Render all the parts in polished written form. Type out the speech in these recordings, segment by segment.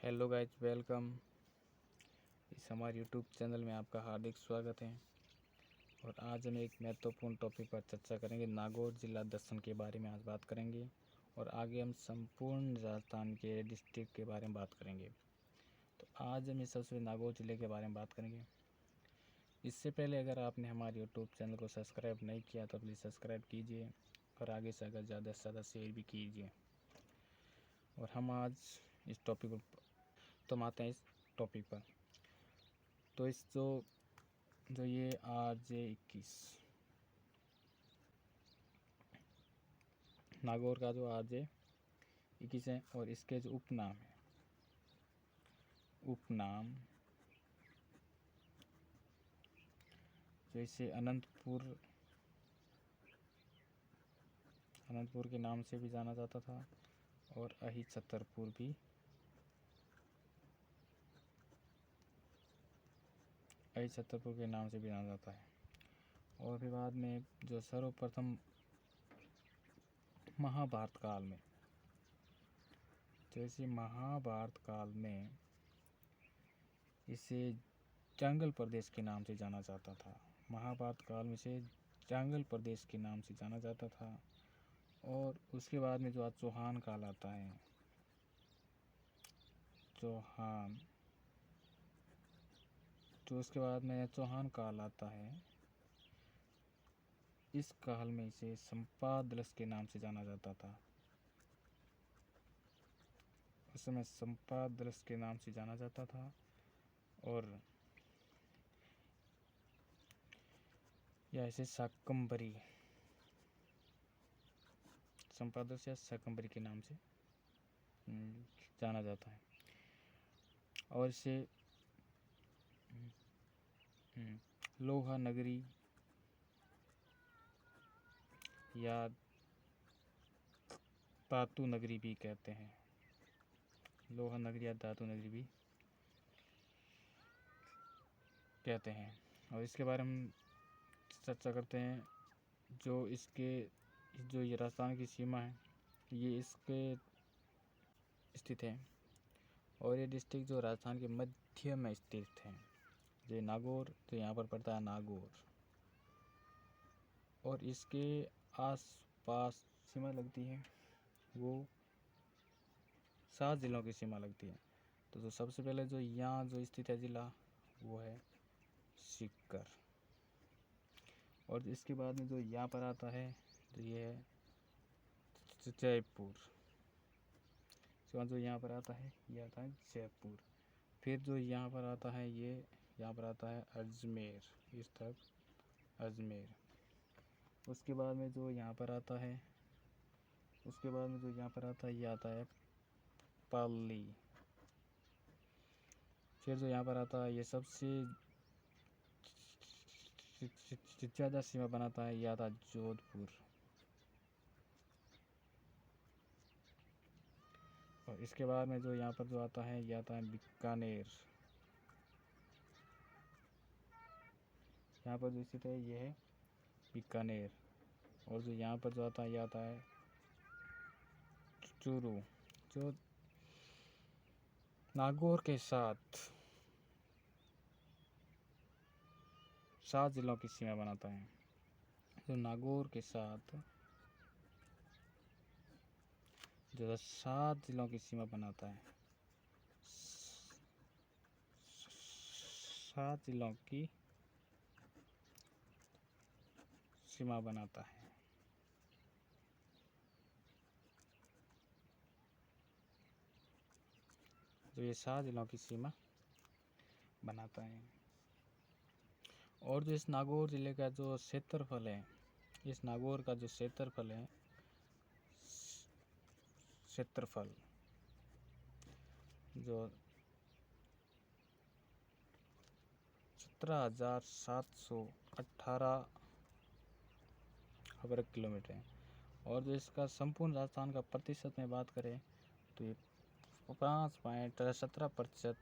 Hello guys, welcome. इस हमारे YouTube channel में आपका हार्दिक स्वागत है। और आज हम एक महत्वपूर्ण टॉपिक पर चर्चा करेंगे। नागौर जिला दर्शन के बारे में आज बात करेंगे और आगे हम संपूर्ण राजस्थान के डिस्ट्रिक्ट के बारे में बात करेंगे। तो आज हम सबसे नागौर जिले के बारे में बात करेंगे। इससे पहले अगर आपने हमारे यूट्यूब चैनल को सब्सक्राइब नहीं किया तो प्लीज़ सब्सक्राइब कीजिए और आगे से अगर ज़्यादा से ज़्यादा शेयर भी कीजिए। और हम आज इस टॉपिक पर तो आते हैं इस टॉपिक पर। तो इस जो ये RJ21 नागौर का जो RJ21 है और इसके जो उपनाम जो इसे अनंतपुर के नाम से भी जाना जाता था और अहिछत्रपुर के नाम से भी जाना जाता है। और फिर बाद में जो सर्वप्रथम महाभारत काल में, जैसे महाभारत काल में इसे जंगल प्रदेश के नाम से जाना जाता था। महाभारत काल में इसे जंगल प्रदेश के नाम से जाना जाता था। और उसके बाद में जो आज चौहान काल आता है, उसके बाद में चौहान काल आता है, इस काल में इसे संपादलस के नाम से जाना जाता था। उस समय संपादलस के नाम से जाना जाता था। और या इसे संपादलस या शाकंभरी के नाम से जाना जाता है। और इसे लोहा नगरी या धातु नगरी भी कहते हैं। लोहा नगरी या धातु नगरी भी कहते हैं। और इसके बारे में चर्चा करते हैं। जो ये राजस्थान की सीमा है, ये इसके स्थित है। और ये डिस्ट्रिक्ट जो राजस्थान के मध्य में स्थित है। ये नागौर तो यहाँ पर पड़ता है नागौर। और इसके आस पास सीमा लगती है, वो 7 जिलों की सीमा लगती है। तो जो सबसे पहले जो यहाँ जो स्थित है जिला, वो है सीकर। और इसके बाद में जो यहाँ पर आता है, तो ये है जयपुर। इसके बाद जो यहाँ पर आता है, ये आता है जयपुर। फिर जो यहाँ पर आता है, यहाँ पर आता है अजमेर, इस तरफ अजमेर। उसके बाद में जो यहाँ पर आता है, ये आता है पाली। फिर जो यहाँ पर आता है, ये सबसे ज़्यादा सीमा बनाता है, ये आता है जोधपुर। और इसके बाद में जो यहाँ पर जो आता है, ये आता है बीकानेर। यहाँ पर जो स्थित है, ये है बीकानेर। और जो यहाँ पर जो आता है, ये आता है चूरू, जो नागौर के साथ 7 जिलों की सीमा बनाता है। जो नागौर के साथ जो 7 जिलों की सीमा बनाता है, 7 जिलों की सीमा बनाता है। जो ये 7 जिलों की सीमा बनाता है। और जो इस नागौर जिले का जो क्षेत्रफल है, इस नागौर का जो क्षेत्रफल है, जो 17,718 वर्ग किलोमीटर है। और जो इसका संपूर्ण राजस्थान का प्रतिशत में बात करें, तो ये 5.17%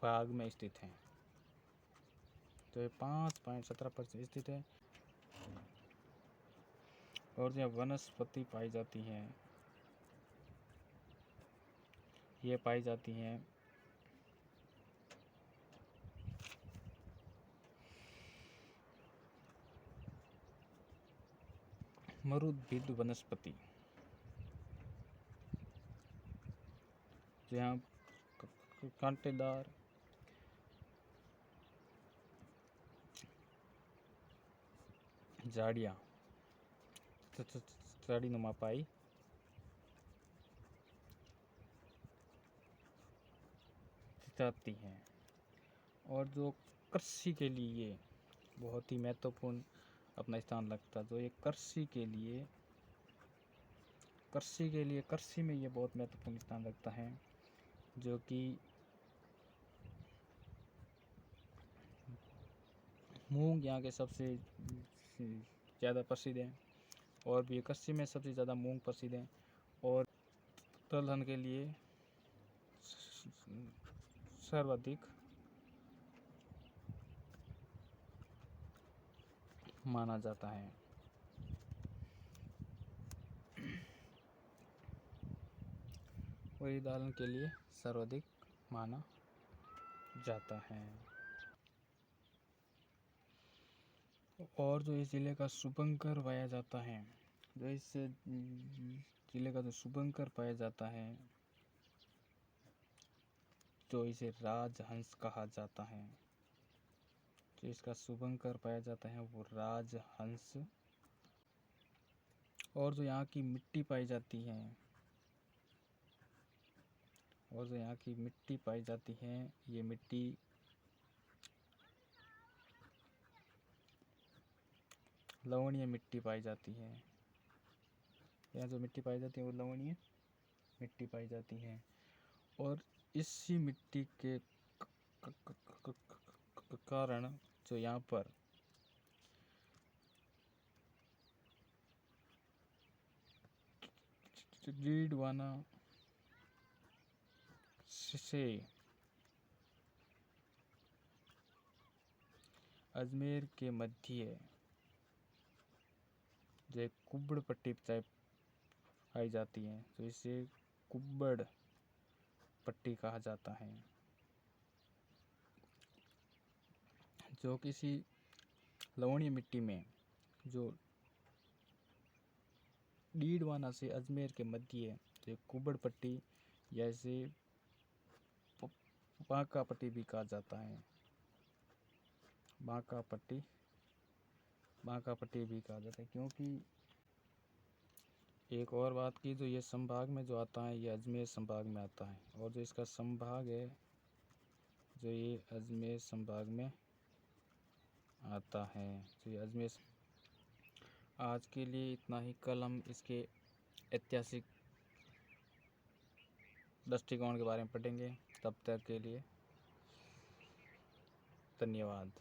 भाग में स्थित है। तो ये 5.17% स्थित है। और जो वनस्पति पाई जाती हैं, ये पाई जाती हैं मरुद्भिद वनस्पति, जो यहाँ कांटेदार झाड़ियाँ झाड़ी नुमा पाई जाती हैं। और जो कृषि के लिए बहुत ही महत्वपूर्ण अपना स्थान लगता है, जो ये कृषि में ये बहुत महत्वपूर्ण स्थान रखता है, जो कि मूंग यहाँ के सबसे ज़्यादा प्रसिद्ध हैं, और भी कृषि में सबसे ज़्यादा मूंग प्रसिद्ध हैं। और दलहन के लिए सर्वाधिक माना जाता है। वही दलहन के लिए सर्वाधिक माना जाता है। और जो इस जिले का शुभंकर पाया जाता है, जो इस जिले का जो शुभंकर पाया जाता है, जो इसे राजहंस कहा जाता है, जो इसका शुभंकर पाया जाता है वो राजहंस। और जो यहाँ की मिट्टी पाई जाती है, ये मिट्टी लवणीय मिट्टी पाई जाती है। यहाँ जो मिट्टी पाई जाती है वो लवणीय मिट्टी पाई जाती है। और इसी मिट्टी के कारण जो यहाँ पर डीडवाना से अजमेर के मध्य जो एक कुब्बड़ पट्टी पाई जाती है, तो इसे कुब्बड़ पट्टी कहा जाता है, जो किसी लवणीय मिट्टी में जो डीडवाना से अजमेर के मध्य जो कुब्बड़ पट्टी या इसे बांका पट्टी भी कहा जाता है, बांका पट्टी भी कहा जाता है। क्योंकि एक और बात की, जो ये संभाग में जो आता है ये अजमेर संभाग में आता है, और जो इसका संभाग है जो ये अजमेर संभाग में आता है, जो ये अजमेर। आज के लिए इतना ही। कल हम इसके ऐतिहासिक दृष्टिकोण के बारे में पढ़ेंगे। तब तक के लिए धन्यवाद।